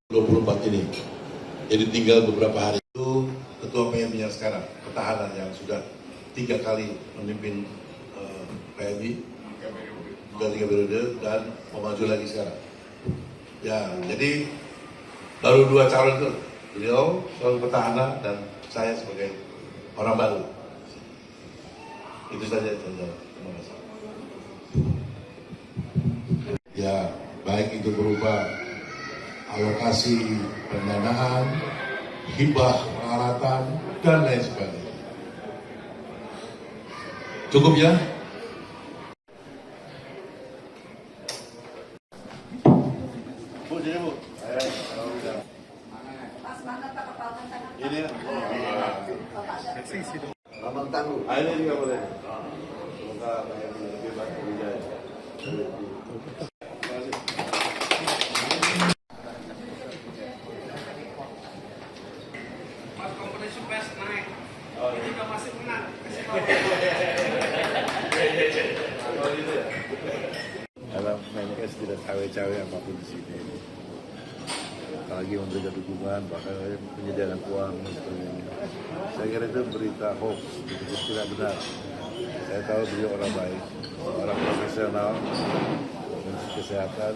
24 ini. Jadi tinggal beberapa hari itu Ketua PMI yang sekarang, petahana yang sudah 3 kali memimpin PMI, sudah 3 periode dan mau maju lagi sekarang. Ya, jadi baru 2 calon itu, beliau sebagai petahana dan saya sebagai orang baru. Itu saja, terima kasih. Ya, baik itu berupa alokasi pendanaan, hibah peralatan, dan lain sebagainya. Cukup ya? Bu, sini Bu. Pas banget Pak kepalkan tangan. Ini ya? Abang tangguh. Ini juga boleh. Semoga lebih baik berjaya. Pas kompetisi pes naik, ketika masih menang, Dalam Menkes tidak cawe-cawe apapun di sini. Apalagi memberikan dukungan, bahkan penyediaan uang dan sebagainya. Saya kira itu berita hoax, itu tidak benar. Saya tahu beliau orang baik, orang profesional, dari kesehatan,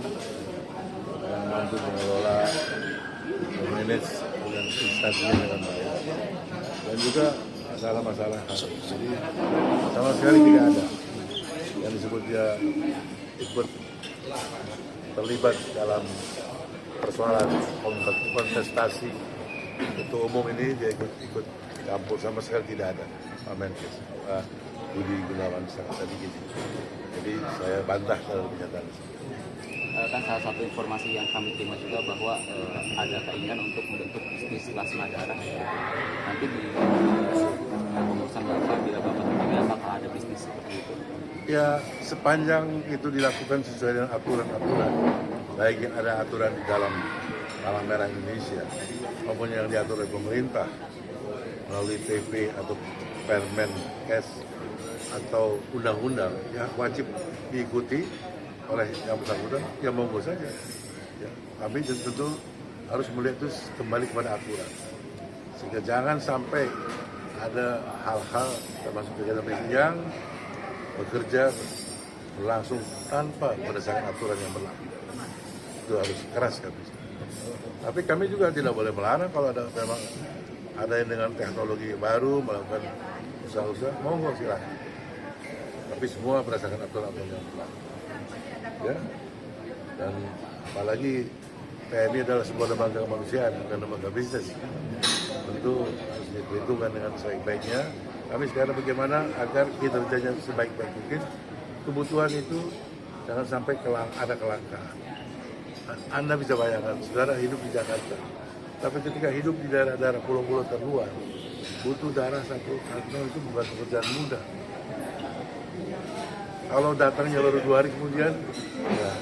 yang mampu mengelola, memanage dengan instansinya dengan baik. Dan juga masalah-masalah jadi sama sekali tidak ada yang disebut dia ikut terlibat dalam persoalan kontestasi ketua umum ini, dia ikut campur, sama sekali tidak ada. Pak Menkes, Pak Budi Gunawan sangat sedikit. Jadi saya bantah kalau pernyataan itu. Kan salah satu informasi yang kami terima juga bahwa ada keinginan untuk membentuk bisnis plasma darah. Nanti di pengurusan Bapak bila Bapak terpilih, apakah ada bisnis seperti itu? Ya, sepanjang itu dilakukan sesuai dengan aturan-aturan, baik yang ada aturan di dalam Palang Merah Indonesia maupun yang diatur oleh pemerintah melalui PP atau Permenkes atau undang-undang, ya wajib diikuti oleh yang bersangkutan, ya monggo saja. Ya, kami tentu harus melihat itu kembali kepada aturan, sehingga jangan sampai ada hal-hal termasuk kegiatan yang bekerja berlangsung tanpa berdasarkan aturan yang berlaku. Itu harus keras kami. Tapi kami juga tidak boleh melarang kalau ada memang ada yang dengan teknologi baru melakukan usaha-usaha, monggo silakan. Tapi semua berdasarkan aturan yang berlaku. Ya, dan apalagi PMI adalah sebuah lembaga kemanusiaan, bukan lembaga bisnis. Tentu harus diperhitungkan dengan sebaik-baiknya. Kami sekarang bagaimana agar kinerjanya sebaik-baik mungkin. Kebutuhan itu jangan sampai ada kelangkaan. Anda bisa bayangkan, saudara hidup di Jakarta, tapi ketika hidup di daerah-daerah pulau-pulau terluar, butuh darah satu kantong itu bukan pekerjaan mudah. Kalau datangnya baru 2 hari kemudian, ya,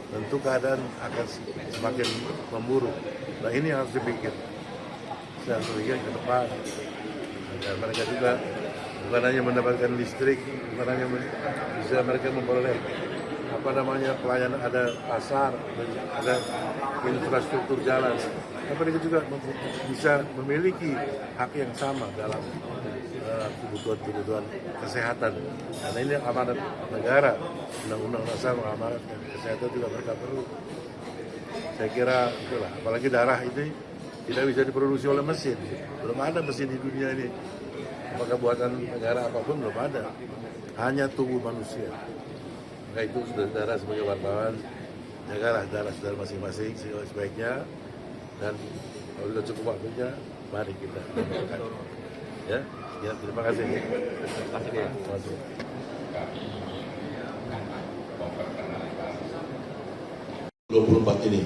tentu keadaan akan semakin memburuk. Nah, ini harus dipikir. Saya harus pikir ke depan. Dan mereka juga bukan hanya mendapatkan listrik, bukan hanya bisa mereka memperoleh pelayanan, ada pasar, ada infrastruktur jalan. Tapi mereka juga bisa memiliki hak yang sama dalam kebutuhan kesehatan. Karena ini amanat negara, Undang-Undang Dasar mengamanatkan kesehatan juga mereka perlu. Saya kira itulah, apalagi darah ini tidak bisa diproduksi oleh mesin. Belum ada mesin di dunia ini. Apakah buatan negara apapun belum ada. Hanya tubuh manusia. Maka itu saudara sebagai wartawan, jagalah darah saudara masing-masing sebaiknya. Dan kalau sudah cukup waktunya, mari kita lakukan. Ya, terima kasih. Terima kasih. 24 ini.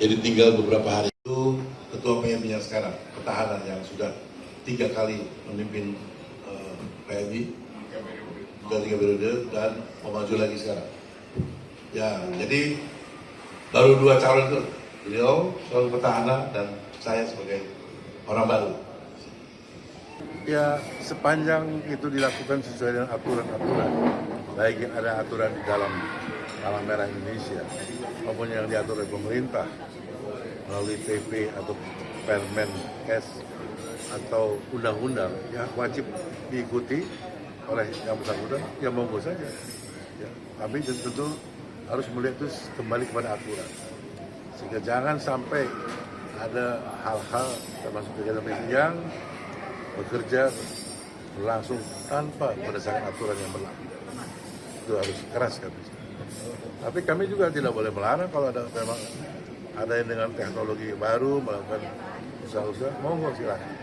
Jadi tinggal beberapa hari itu Ketua PMI yang sekarang, petahana yang sudah 3 kali memimpin PMI, sudah 3 periode dan mau maju lagi sekarang. Ya, jadi baru 2 calon itu, beliau sebagai petahana dan saya sebagai orang baru. Ya, sepanjang itu dilakukan sesuai dengan aturan-aturan, baik yang ada aturan di dalam Palang Merah Indonesia maupun yang diatur oleh pemerintah melalui PP atau Permen Kes atau undang-undang yang wajib diikuti oleh yang bersangkutan, ya monggo saja. Ya, kami tentu harus melihat itu kembali kepada aturan, sehingga jangan sampai ada hal-hal termasuk kegiatan yang bekerja berlangsung tanpa berdasarkan aturan yang berlaku. Itu harus keras kami. Tapi kami juga tidak boleh melarang kalau memang ada yang dengan teknologi baru melakukan usaha-usaha, monggo silakan.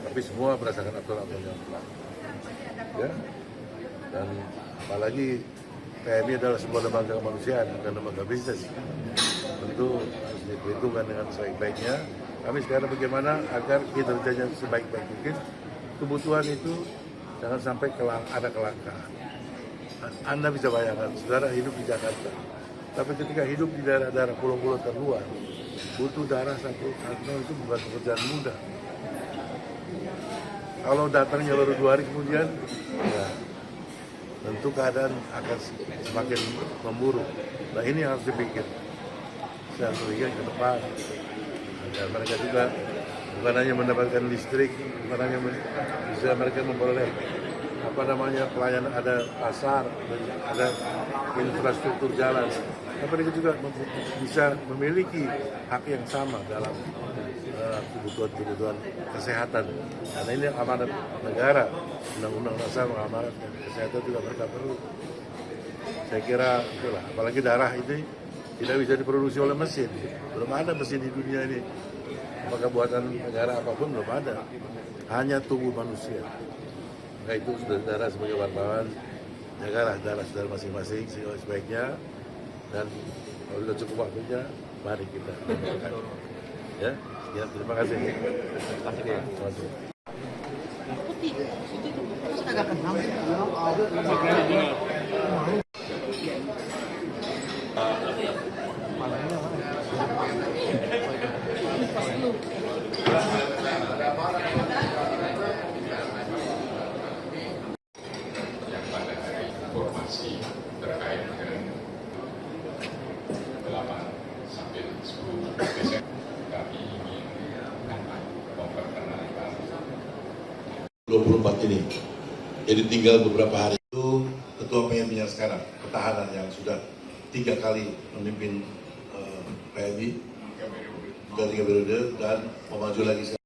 Tapi semua berdasarkan aturan-aturan yang berlaku. Ya. Dan apalagi PMI adalah sebuah lembaga kemanusiaan, bukan lembaga bisnis. Tentu harus diperhitungkan dengan sebaik-baiknya. Kami sekarang bagaimana agar kinerjanya sebaik-baik mungkin. Kebutuhan itu jangan sampai ada kelangkaan. Anda bisa bayangkan, saudara hidup di Jakarta, tapi ketika hidup di daerah-daerah pulau-pulau terluar, butuh darah 1 kantong itu bukan pekerjaan mudah. Kalau datangnya baru 2 hari kemudian, ya, tentu keadaan akan semakin memburuk. Nah ini yang harus dipikir. Saya harus pikir ke depan. Dan mereka juga bukan hanya mendapatkan listrik, bukan hanya bisa mereka memperoleh pelayanan, ada pasar, ada infrastruktur jalan. Tapi mereka juga bisa memiliki hak yang sama dalam kebutuhan kesehatan. Karena ini amanat negara, Undang-Undang Dasar mengamanatkan kesehatan juga mereka perlu. Saya kira itulah, apalagi darah ini tidak bisa diproduksi oleh mesin. Belum ada mesin di dunia ini. Apakah buatan negara apapun belum ada. Hanya tubuh manusia. Maka itu saudara sebagai wartawan, jagalah darah saudara masing-masing sebaiknya. Dan kalau sudah cukup waktunya, mari kita. Ya, sekian, terima kasih. Terima kasih. Informasi terkait dengan 8 sampai 10 Desember kami ingin memperkenalkan 24 ini. Jadi tinggal beberapa hari itu Ketua PMI yang sekarang, Pertahanan yang sudah 3 kali memimpin PMI, 3 periode dan mau maju lagi.